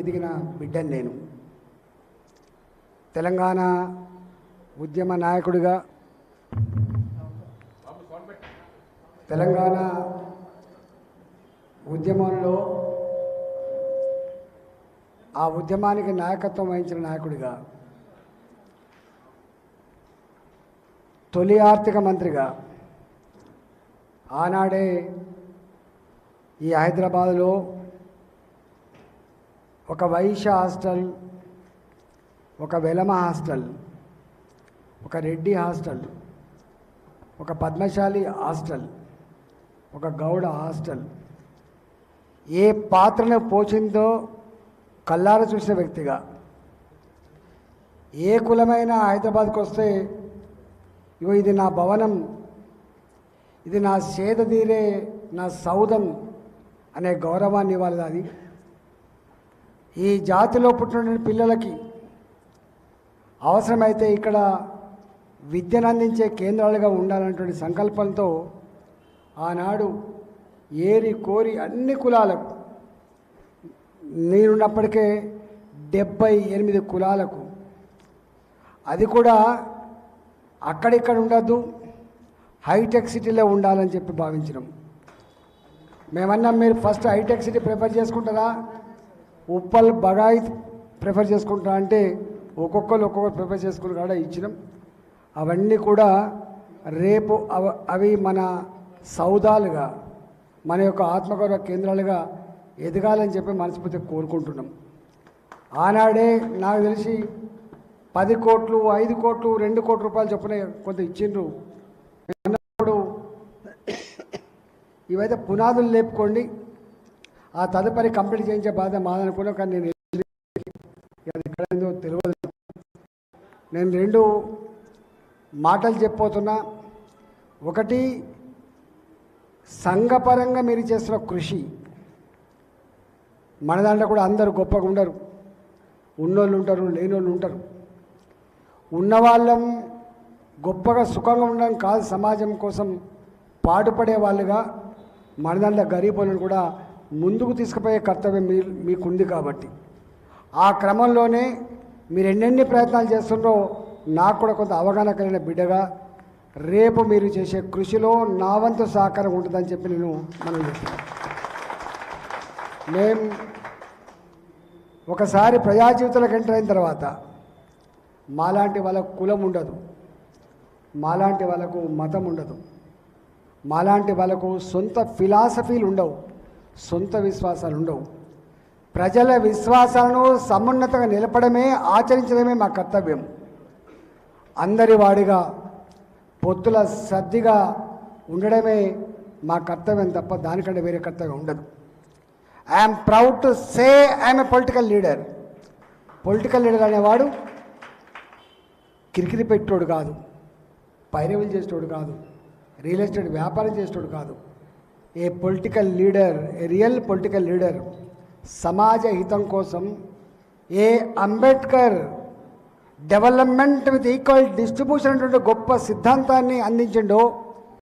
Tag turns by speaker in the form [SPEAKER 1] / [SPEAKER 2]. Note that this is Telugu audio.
[SPEAKER 1] ఎదిగిన బిడ్డని నేను. తెలంగాణ ఉద్యమ నాయకుడిగా, తెలంగాణ ఉద్యమంలో ఆ ఉద్యమానికి నాయకత్వం వహించిన నాయకుడిగా, తొలి ఆర్థిక మంత్రిగా ఆనాడే ఈ హైదరాబాదులో ఒక వైశ్య హాస్టల్, ఒక వెలమ హాస్టల్, ఒక రెడ్డి హాస్టల్, ఒక పద్మశాలి హాస్టల్, ఒక గౌడ హాస్టల్ ఏ పాత్రను పోచిందో కళ్ళారా చూసిన వ్యక్తిగా, ఏ కులమైన హైదరాబాద్కు వస్తే ఇగో ఇది నా భవనం, ఇది నా సేద తీరే నా సౌధం అనే గౌరవాన్ని ఇవ్వాలి. అది ఈ జాతిలో పుట్టిన పిల్లలకి అవసరమైతే ఇక్కడ విద్యను అందించే కేంద్రాలుగా ఉండాలన్నటువంటి సంకల్పంతో ఆనాడు ఏరి కోరి అన్ని కులాలకు, నేనున్నప్పటికే 78 కులాలకు, అది కూడా అక్కడిక్కడ ఉండద్దు, హైటెక్ సిటీలో ఉండాలని చెప్పి భావించినాం. మేమన్నాం, మీరు ఫస్ట్ హైటెక్ సిటీ ప్రిఫర్ చేసుకుంటారా, ఉప్పల్ బగాయి ప్రిఫర్ చేసుకుంటారా అంటే ఒక్కొక్కరు ప్రిఫర్ చేసుకుని కూడా ఇచ్చినాం. అవన్నీ కూడా రేపు అవి మన సౌదాలుగా, మన యొక్క ఆత్మగౌరవ కేంద్రాలుగా ఎదగాలని చెప్పి మనస్ఫూర్తిగా కోరుకుంటున్నాం. ఆనాడే నాకు తెలిసి 10 కోట్లు, 5 కోట్లు, 2 కోట్ల రూపాయలు చొప్పున కొంత ఇచ్చిండ్రు. అన్నప్పుడు ఇవైతే పునాదులు లేపుకోండి, ఆ తదుపరి కంప్లీట్ చేయించే బాధ మాదనుకున్నాం. కానీ నేను ఎక్కడైందో తెలియదు. నేను 2 మాటలు చెప్పబోతున్నా. ఒకటి, సంఘపరంగా మీరు చేస్తున్న కృషి. మన దాంట్లో కూడా అందరూ గొప్పగా ఉండరు, ఉన్నోళ్ళు ఉంటారు, లేనోళ్ళు ఉంటారు. ఉన్నవాళ్ళం గొప్పగా సుఖంగా ఉండడం కాదు, సమాజం కోసం పాటుపడే వాళ్ళుగా మన దాంట్లో గరీబులను కూడా ముందుకు తీసుకుపోయే కర్తవ్యం మీకుంది. కాబట్టి ఆ క్రమంలోనే మీరు ఎన్నెన్ని ప్రయత్నాలు చేస్తున్నారో నాకు కూడా కొంత అవగాహన కలిగిన బిడ్డగా రేపు మీరు చేసే కృషిలో నా వంతు సహకారం ఉంటుందని చెప్పి నేను మనం చెప్తున్నాను. మేము ఒకసారి ప్రజా జీవితంలోకి ఎంటర్ అయిన తర్వాత మాలాంటి వాళ్ళకు కులం ఉండదు, మాలాంటి వాళ్ళకు మతం ఉండదు, మాలాంటి వాళ్ళకు సొంత ఫిలాసఫీలు ఉండవు, సొంత విశ్వాసాలు ఉండవు. ప్రజల విశ్వాసాలను సమున్నతంగా నిలపడమే, ఆచరించడమే మా కర్తవ్యం. అందరి వాడిగా పొత్తుల సర్దిగా ఉండడమే మా కర్తవ్యం తప్ప దానికంటే వేరే కర్తవ్యం ఉండదు. I'm proud to say I'm a political leader. Political leader అనేవాడు కిరికిరి పెట్టోడు కాదు, పైరవీలు చేసేటోడు కాదు, రియల్ ఎస్టేట్ వ్యాపారం చేసేటోడు కాదు. ఏ పొలిటికల్ లీడర్, ఏ రియల్ పొలిటికల్ లీడర్ సమాజ హితం కోసం, ఏ Ambedkar development with equal distribution అనేటువంటి గొప్ప సిద్ధాంతాన్ని అందించిండో